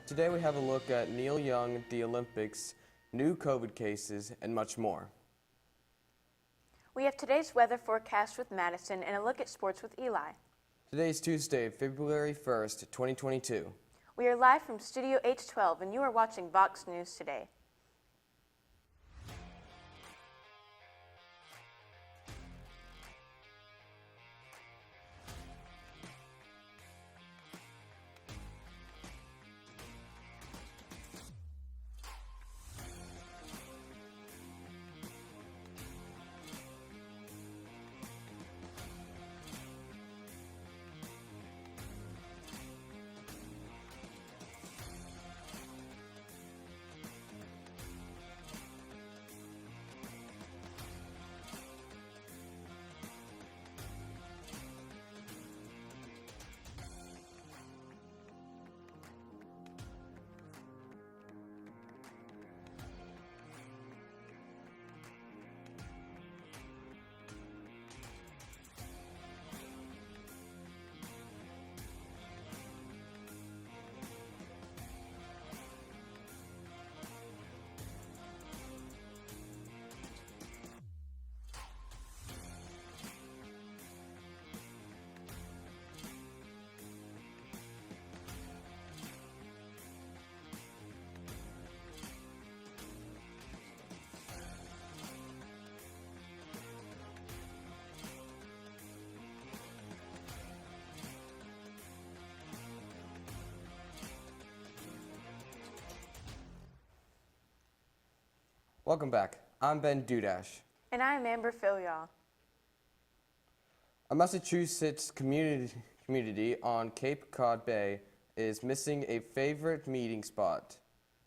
Today we have a look at Neil Young, the Olympics, new COVID cases, and much more. We have today's weather forecast with Madison and a look at sports with Eli. Today is Tuesday, February 1st, 2022. We are live from Studio H12 and you are watching VOX News Today. Welcome back. I'm Ben Dudash. And I am Amber Filyaw. A Massachusetts community on Cape Cod Bay is missing a favorite meeting spot.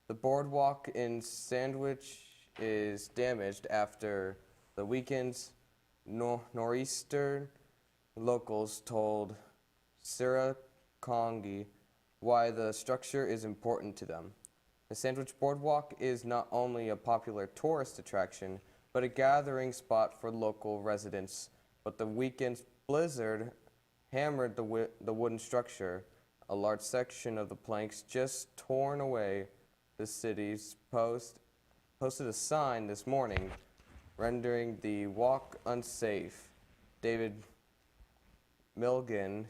The boardwalk in Sandwich is damaged after the weekend's nor'easter. Locals told Siracongi why the structure is important to them. The Sandwich Boardwalk is not only a popular tourist attraction, but a gathering spot for local residents. But the weekend's blizzard hammered the wooden structure. A large section of the planks just torn away. The city's posted a sign this morning rendering the walk unsafe. David Milligan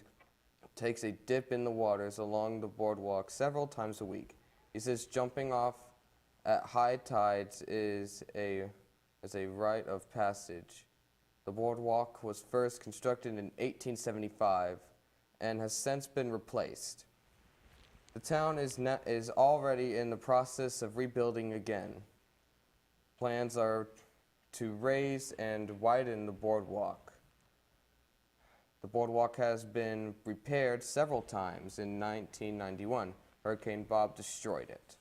takes a dip in the waters along the boardwalk several times a week. He says jumping off at high tides is a rite of passage. The boardwalk was first constructed in 1875 and has since been replaced. The town is already in the process of rebuilding again. Plans are to raise and widen the boardwalk. The boardwalk has been repaired several times. In 1991. Hurricane Bob destroyed it.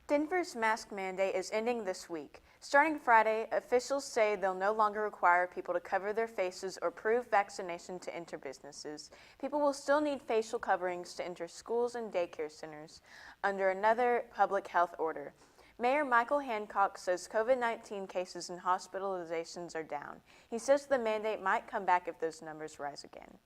Denver's mask mandate is ending this week. Starting Friday, officials say they'll no longer require people to cover their faces or prove vaccination to enter businesses. People will still need facial coverings to enter schools and daycare centers under another public health order. Mayor Michael Hancock says COVID-19 cases and hospitalizations are down. He says the mandate might come back if those numbers rise again.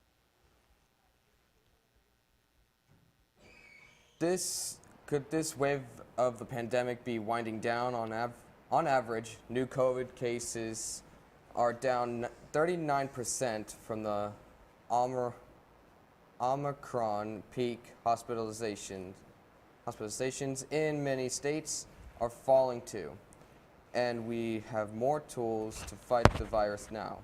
Could this wave of the pandemic be winding down? On average, new COVID cases are down 39% from the Omicron peak. Hospitalizations in many states are falling too, and we have more tools to fight the virus now.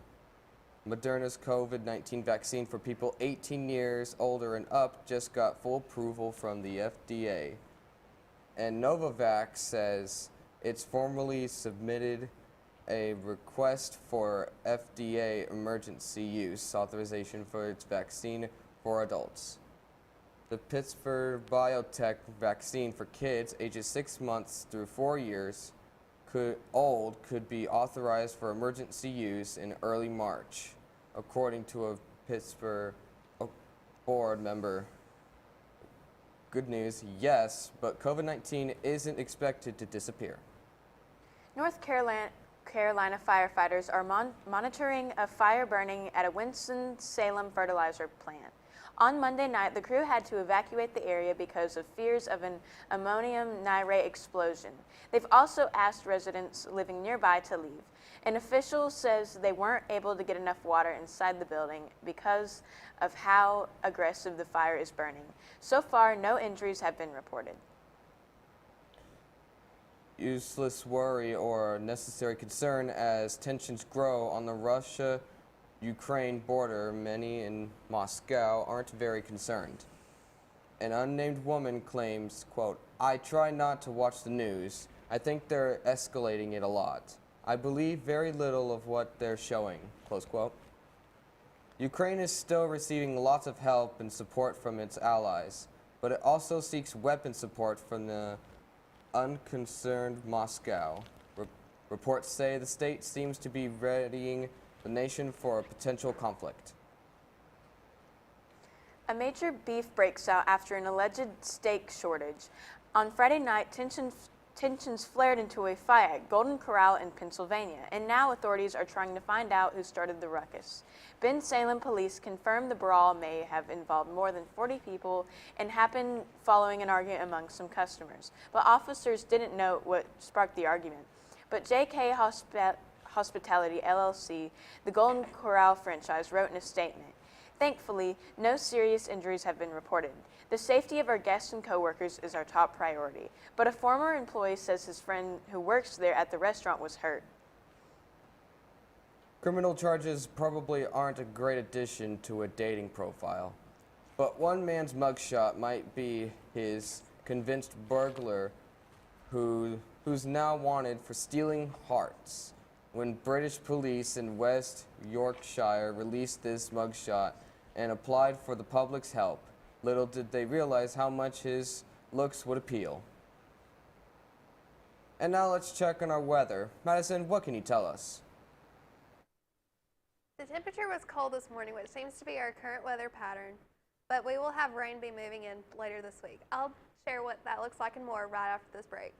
Moderna's COVID-19 vaccine for people 18 years older and up just got full approval from the FDA. And Novavax says it's formally submitted a request for FDA emergency use authorization for its vaccine for adults. The Pittsburgh Biotech vaccine for kids ages 6 months through 4 years could be authorized for emergency use in early March, according to a Pittsburgh board member. Good news, yes, but COVID-19 isn't expected to disappear. North Carolina firefighters are monitoring a fire burning at a Winston-Salem fertilizer plant. On Monday night, the crew had to evacuate the area because of fears of an ammonium nitrate explosion. They've also asked residents living nearby to leave. An official says they weren't able to get enough water inside the building because of how aggressive the fire is burning. So far, no injuries have been reported. Useless worry or necessary concern as tensions grow on the Russia-Ukraine border. Many in Moscow aren't very concerned. An unnamed woman claims, quote, "I try not to watch the news. I think they're escalating it a lot. I believe very little of what they're showing," close quote. Ukraine is still receiving lots of help and support from its allies, but it also seeks weapon support from the unconcerned Moscow. Reports say the state seems to be readying the nation for a potential conflict. A major beef breaks out after an alleged steak shortage. On Friday night, tensions flared into a fight at Golden Corral in Pennsylvania, and now authorities are trying to find out who started the ruckus. Ben Salem police confirmed the brawl may have involved more than 40 people and happened following an argument among some customers. But officers didn't know what sparked the argument. But JK Hospitality LLC, the Golden Corral franchise, wrote in a statement, "Thankfully, no serious injuries have been reported. The safety of our guests and coworkers is our top priority." But a former employee says his friend who works there at the restaurant was hurt. Criminal charges probably aren't a great addition to a dating profile, but one man's mugshot might be his convinced burglar who's now wanted for stealing hearts. When British police in West Yorkshire released this mugshot and applied for the public's help, little did they realize how much his looks would appeal. And now let's check on our weather. Madison, what can you tell us? The temperature was cold this morning, which seems to be our current weather pattern, but we will have rain be moving in later this week. I'll share what that looks like and more right after this break.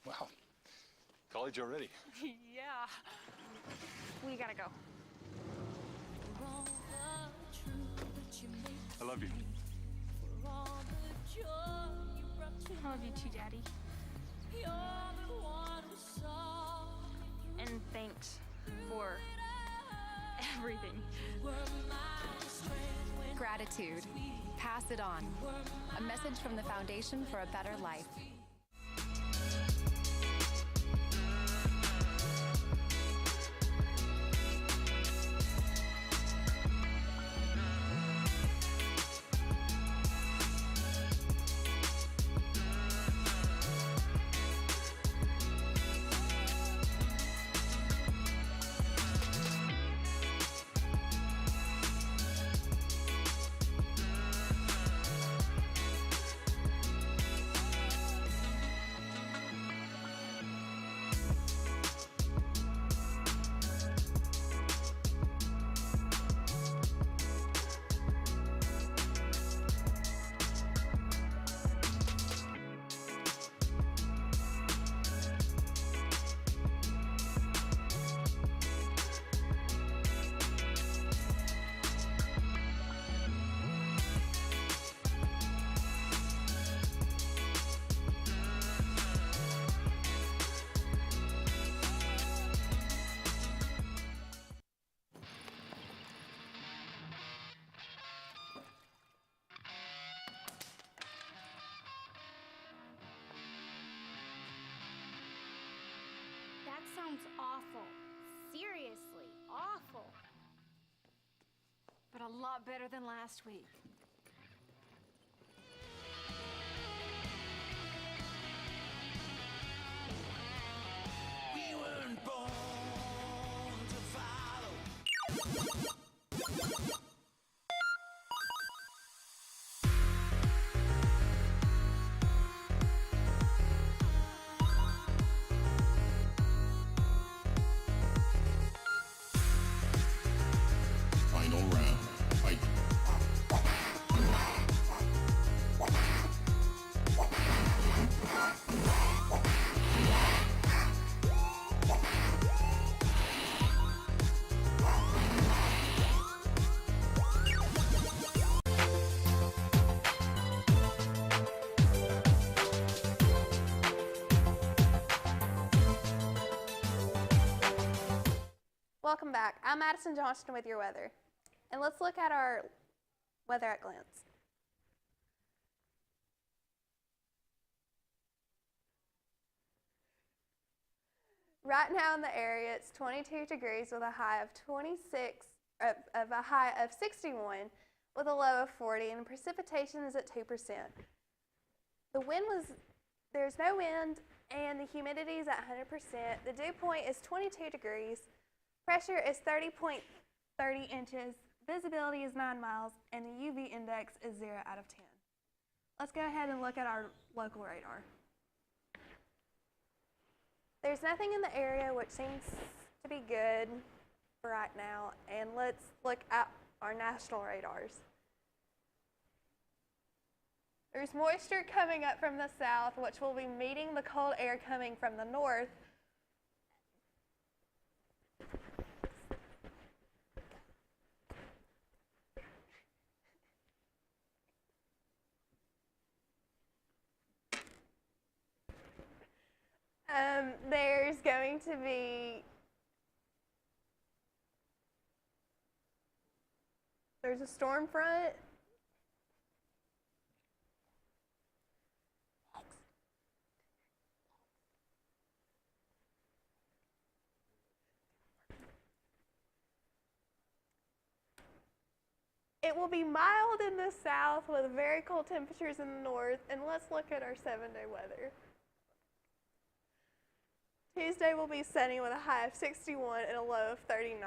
Wow, college already. Yeah. We gotta go. I love you. I love you too, Daddy. And thanks for everything. Gratitude. Pass it on. A message from the Foundation for a Better Life. That sounds awful. Seriously, awful. a lot better than last week. We weren't born to follow. Final round. Fight. Welcome back. I'm Madison Johnston with your weather. And let's look at our weather at glance. Right now in the area, it's 22 degrees with a high of 61 with a low of 40, and precipitation is at 2%. There's no wind, and the humidity is at 100%. The dew point is 22 degrees. Pressure is 30.30 inches. Visibility is 9 miles, and the UV index is 0 out of 10. Let's go ahead and look at our local radar. There's nothing in the area, which seems to be good for right now, and let's look at our national radars. There's moisture coming up from the south, which will be meeting the cold air coming from the north. There's going to be, there's a storm front. It will be mild in the south with very cold temperatures in the north, and let's look at our 7-day weather. Tuesday will be sunny with a high of 61 and a low of 39.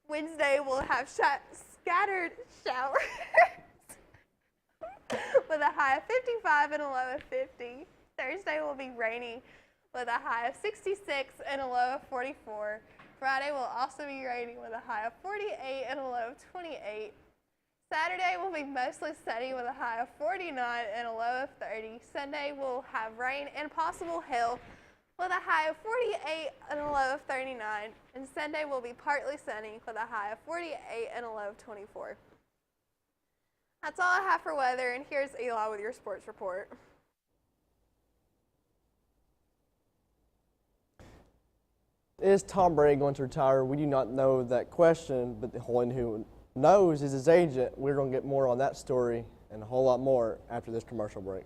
Wednesday will have scattered showers with a high of 55 and a low of 50. Thursday will be rainy with a high of 66 and a low of 44. Friday will also be rainy with a high of 48 and a low of 28. Saturday will be mostly sunny with a high of 49 and a low of 30. Sunday will have rain and possible hail with a high of 48 and a low of 39. And Sunday will be partly sunny with a high of 48 and a low of 24. That's all I have for weather, and here's Eli with your sports report. Is Tom Brady going to retire? We do not know that question, but the one who knows is his agent. We're going to get more on that story and a whole lot more after this commercial break.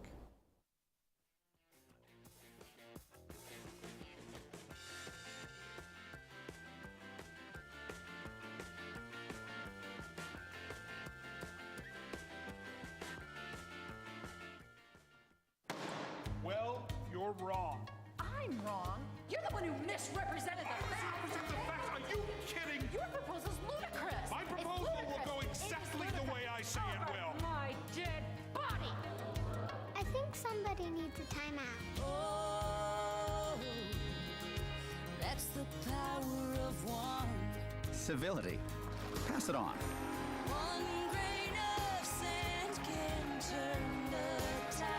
Well, you're wrong. I'm wrong. You're the one who misrepresented the facts. Misrepresent the facts? Are you kidding? Your proposal's ludicrous. My proposal will go exactly the way I say it will. My dead body. I think somebody needs a timeout. Oh, that's the power of one. Civility. Pass it on. One grain of sand can turn the tide.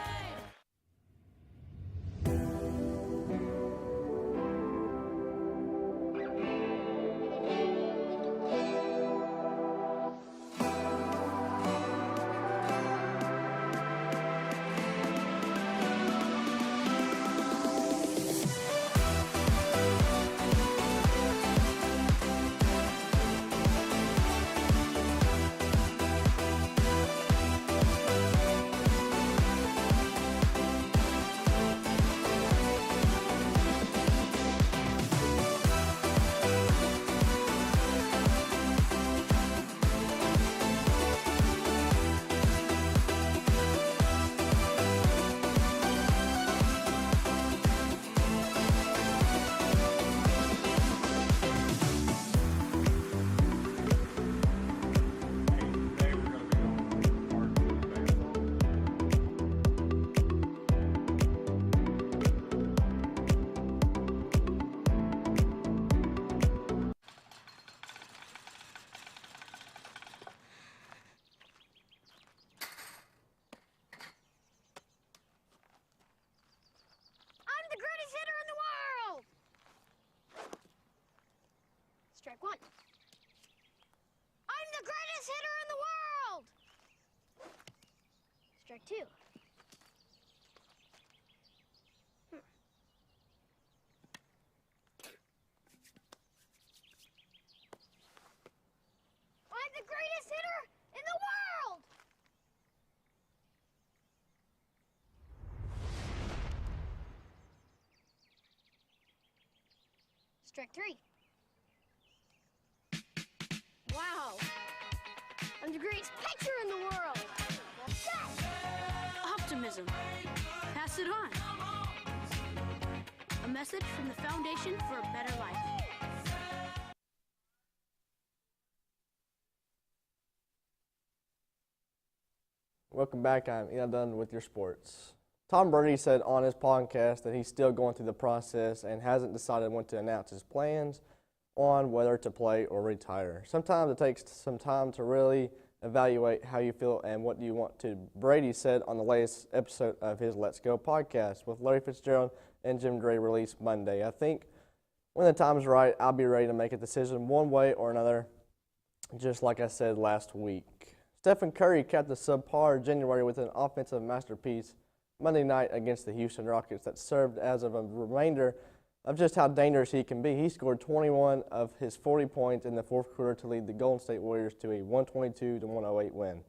Strike one. I'm the greatest hitter in the world! Strike two. I'm the greatest hitter in the world! Strike three. Wow! I'm the greatest pitcher in the world! Optimism. Pass it on. A message from the Foundation for a Better Life. Welcome back. I'm Ian Dunn with your sports. Tom Brady said on his podcast that he's still going through the process and hasn't decided when to announce his plans on whether to play or retire. Sometimes it takes some time to really evaluate how you feel and what you want to. Brady said on the latest episode of his Let's Go podcast with Larry Fitzgerald and Jim Gray released Monday. I think when the time's right, I'll be ready to make a decision one way or another, just like I said last week. Stephen Curry capped the subpar January with an offensive masterpiece Monday night against the Houston Rockets that served as a reminder of just how dangerous he can be. He scored 21 of his 40 points in the fourth quarter to lead the Golden State Warriors to a 122-108 win.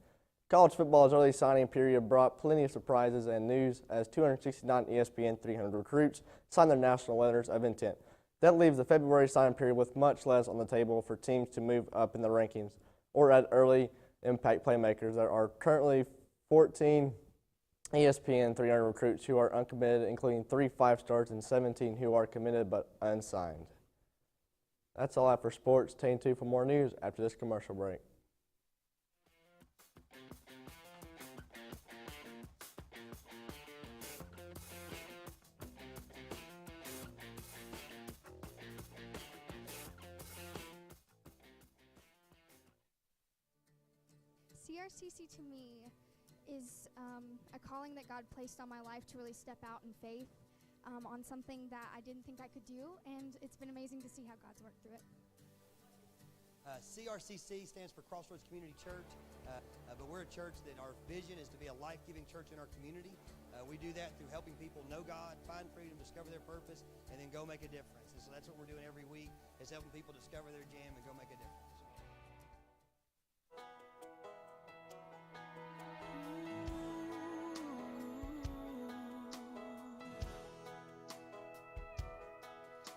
College football's early signing period brought plenty of surprises and news as 269 ESPN 300 recruits signed their national letters of intent. That leaves the February signing period with much less on the table for teams to move up in the rankings or add early impact playmakers. There are currently 14 ESPN 300 recruits who are uncommitted, including 3 5-stars and 17 who are committed but unsigned. That's all I have for sports. Stay tuned for more news after this commercial break. CRCC to me is a calling that God placed on my life to really step out in faith on something that I didn't think I could do, and it's been amazing to see how God's worked through it. CRCC stands for Crossroads Community Church, but we're a church that our vision is to be a life-giving church in our community. We do that through helping people know God, find freedom, discover their purpose, and then go make a difference. And so that's what we're doing every week, is helping people discover their jam and go make a difference.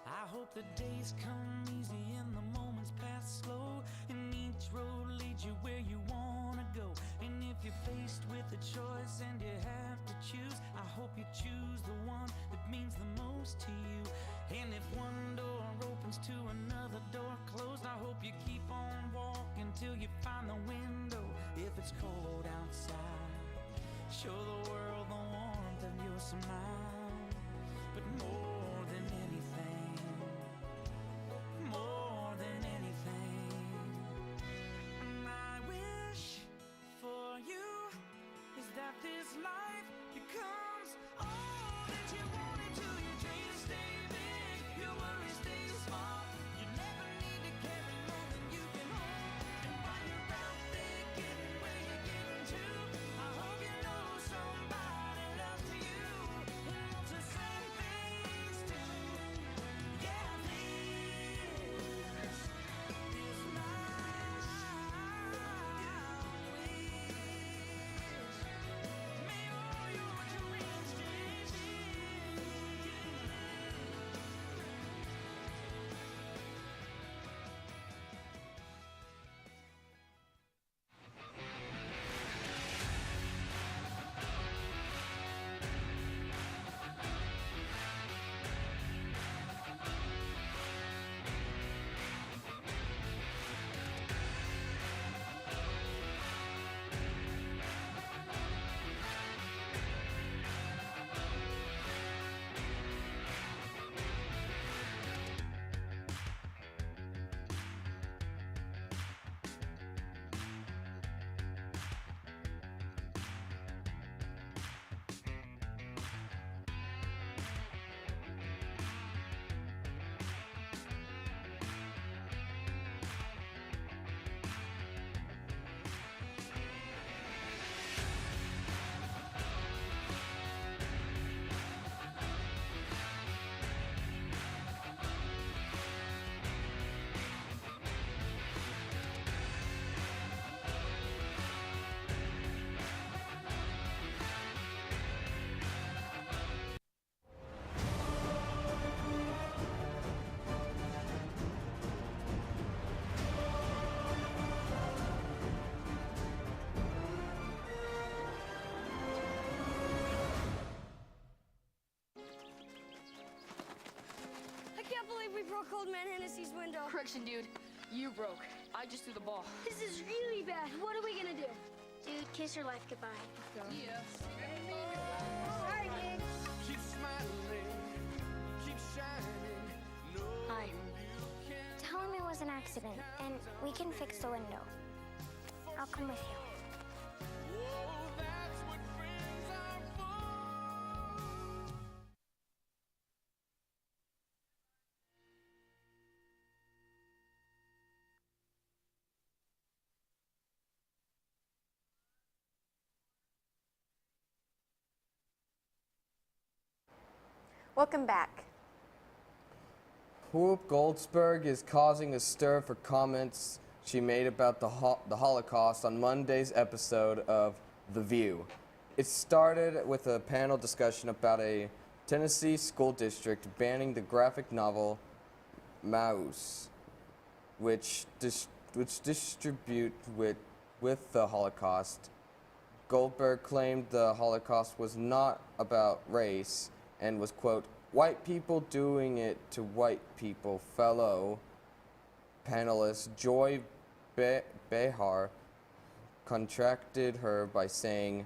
I hope the days come easy and the moments pass slow, and each road leads you where you want to go. And if you're faced with a choice and you have to choose, I hope you choose the one that means the most to you. And if one door opens to another door closed, I hope you keep on walking till you find the window. If it's cold outside, show the world the warmth of your smile. But more than anything, more than anything, my wish for you is that this life becomes all that you want it to. Your dreams stay big, your worries stay small. You never need to carry more than you can hold. And while you're out there getting where you're getting to, I hope you know somebody loves you and wants the same thing old man Hennessy's window. Correction, dude. You broke. I just threw the ball. This is really bad. What are we gonna do? Dude, kiss your life goodbye. Yeah. Sorry, kid. Keep smiling, keep shining. Hi. Tell him it was an accident, and we can fix the window. I'll come with you. Welcome back. Whoop Goldsberg is causing a stir for comments she made about the Holocaust on Monday's episode of The View. It started with a panel discussion about a Tennessee school district banning the graphic novel Maus, which distribute with the Holocaust. Goldberg claimed the Holocaust was not about race and was, quote, white people doing it to white people. Fellow panelist Joy Behar contracted her by saying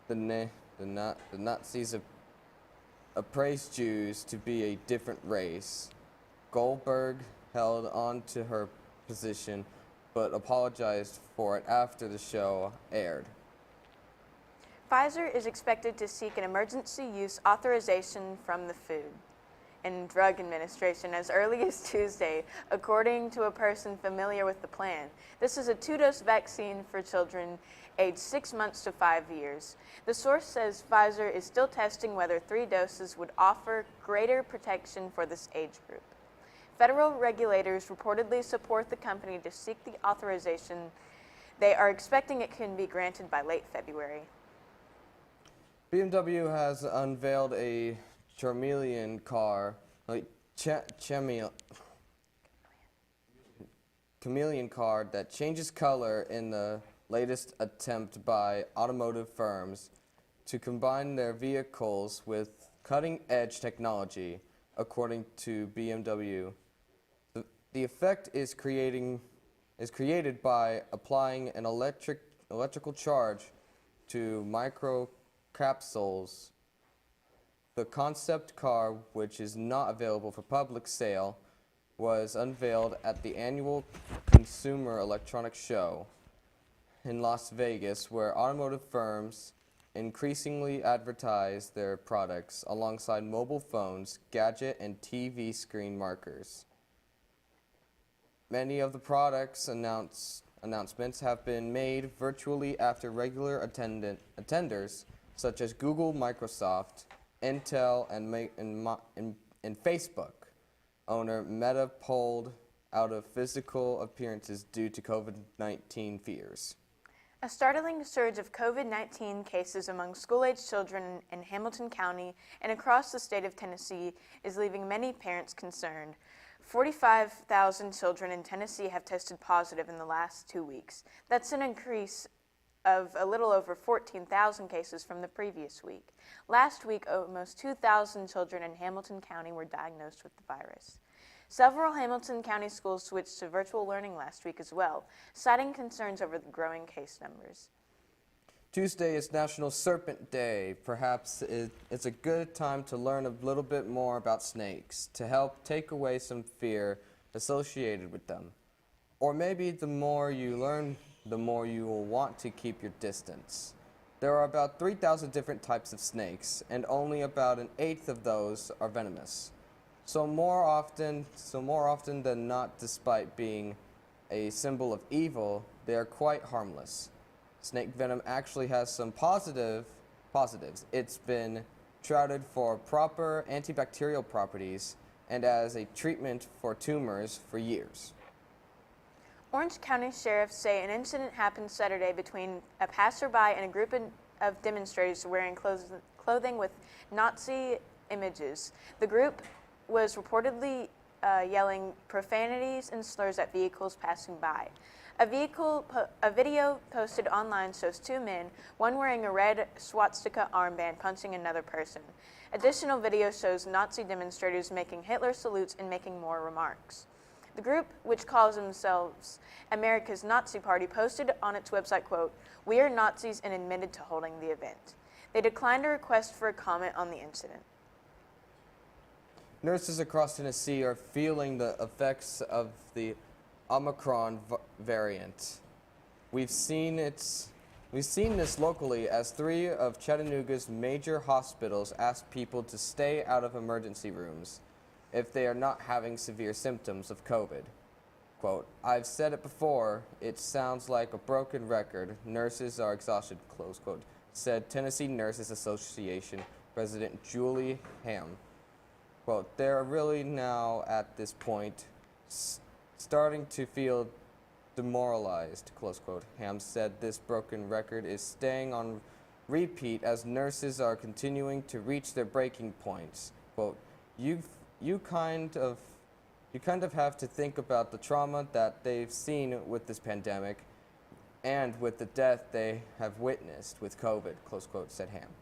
the Nazis appraised Jews to be a different race. Goldberg held on to her position but apologized for it after the show aired. Pfizer is expected to seek an emergency use authorization from the Food and Drug Administration as early as Tuesday, according to a person familiar with the plan. This is a 2-dose vaccine for children aged 6 months to 5 years. The source says Pfizer is still testing whether 3 doses would offer greater protection for this age group. Federal regulators reportedly support the company to seek the authorization. They are expecting it can be granted by late February. BMW has unveiled a chameleon car, chameleon car that changes color in the latest attempt by automotive firms to combine their vehicles with cutting-edge technology, according to BMW. The effect is created by applying an electrical charge to microcapsules. The concept car, which is not available for public sale, was unveiled at the annual Consumer Electronics Show in Las Vegas, where automotive firms increasingly advertise their products alongside mobile phones, gadget, and TV screen markers. Many of the products announcements have been made virtually after regular attenders such as Google, Microsoft, Intel, and Facebook owner Meta pulled out of physical appearances due to COVID-19 fears. A startling surge of COVID-19 cases among school-aged children in Hamilton County and across the state of Tennessee is leaving many parents concerned. 45,000 children in Tennessee have tested positive in the last 2 weeks. That's an increase of a little over 14,000 cases from the previous week. Last week, almost 2,000 children in Hamilton County were diagnosed with the virus. Several Hamilton County schools switched to virtual learning last week as well, citing concerns over the growing case numbers. Tuesday is National Serpent Day. Perhaps it's a good time to learn a little bit more about snakes to help take away some fear associated with them. Or maybe the more you learn, the more you will want to keep your distance. There are about 3,000 different types of snakes, and only about 1/8 of those are venomous. So more often than not, despite being a symbol of evil, they are quite harmless. Snake venom actually has some positives. It's been touted for proper antibacterial properties and as a treatment for tumors for years. Orange County sheriffs say an incident happened Saturday between a passerby and a group of demonstrators wearing clothing with Nazi images. The group was reportedly yelling profanities and slurs at vehicles passing by. A video posted online shows 2 men, one wearing a red swastika armband punching another person. Additional video shows Nazi demonstrators making Hitler salutes and making more remarks. The group, which calls themselves America's Nazi Party, posted on its website, quote, "We are Nazis," and admitted to holding the event. They declined a request for a comment on the incident. Nurses across Tennessee are feeling the effects of the Omicron variant. We've seen this locally as 3 of Chattanooga's major hospitals ask people to stay out of emergency rooms if they are not having severe symptoms of COVID. Quote, "I've said it before, it sounds like a broken record. Nurses are exhausted," close quote, said Tennessee Nurses Association President Julie Ham. Quote, "They're really now at this point starting to feel demoralized," close quote. Ham said this broken record is staying on repeat as nurses are continuing to reach their breaking points. Quote, You kind of have to think about the trauma that they've seen with this pandemic and with the death they have witnessed with COVID," close quote, said Ham.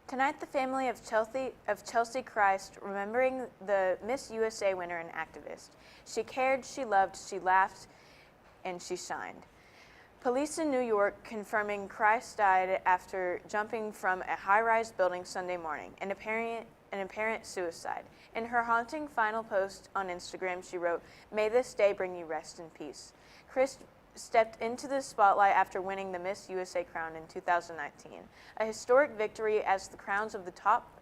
Tonight, the family of Chelsea Christ remembering the Miss USA winner and activist. She cared, she loved, she laughed, and she shined. Police in New York confirming Christ died after jumping from a high-rise building Sunday morning, an apparent suicide. In her haunting final post on Instagram, she wrote, "May this day bring you rest and peace." Chris stepped into the spotlight after winning the Miss USA crown in 2019, a historic victory as the crowns of the top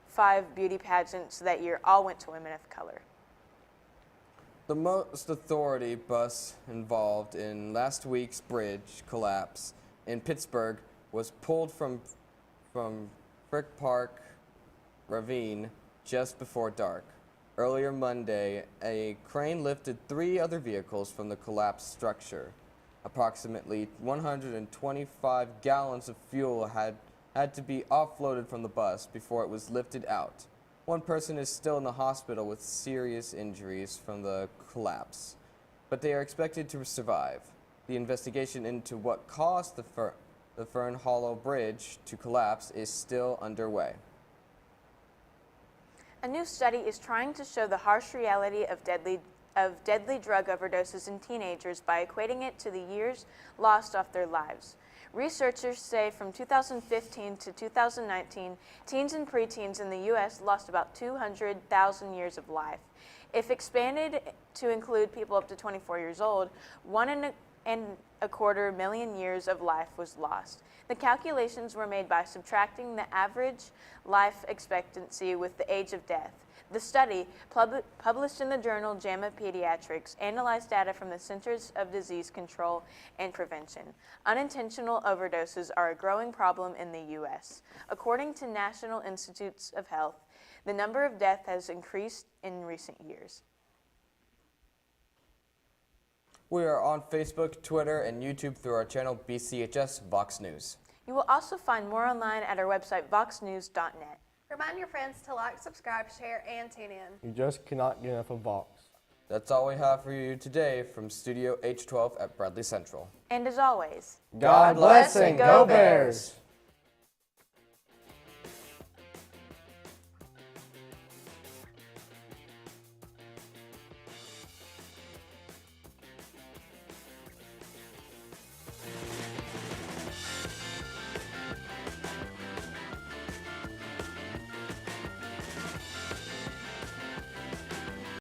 5 beauty pageants that year all went to women of color. The most authority bus involved in last week's bridge collapse in Pittsburgh was pulled from Frick Park Ravine just before dark. Earlier Monday, a crane lifted 3 other vehicles from the collapsed structure. Approximately 125 gallons of fuel had to be offloaded from the bus before it was lifted out. One person is still in the hospital with serious injuries from the collapse, but they are expected to survive. The investigation into what caused the Fern Hollow Bridge to collapse is still underway. A new study is trying to show the harsh reality of deadly drug overdoses in teenagers by equating it to the years lost off their lives. Researchers say from 2015 to 2019, teens and preteens in the U.S. lost about 200,000 years of life. If expanded to include people up to 24 years old, 1.25 million years of life was lost. The calculations were made by subtracting the average life expectancy with the age of death. The study, published in the journal JAMA Pediatrics, analyzed data from the Centers of Disease Control and Prevention. Unintentional overdoses are a growing problem in the U.S. According to National Institutes of Health, the number of deaths has increased in recent years. We are on Facebook, Twitter, and YouTube through our channel BCHS VOX News. You will also find more online at our website, voxnews.net. Remind your friends to like, subscribe, share, and tune in. You just cannot get enough of Vox. That's all we have for you today from Studio H12 at Bradley Central. And as always, God bless and go Bears!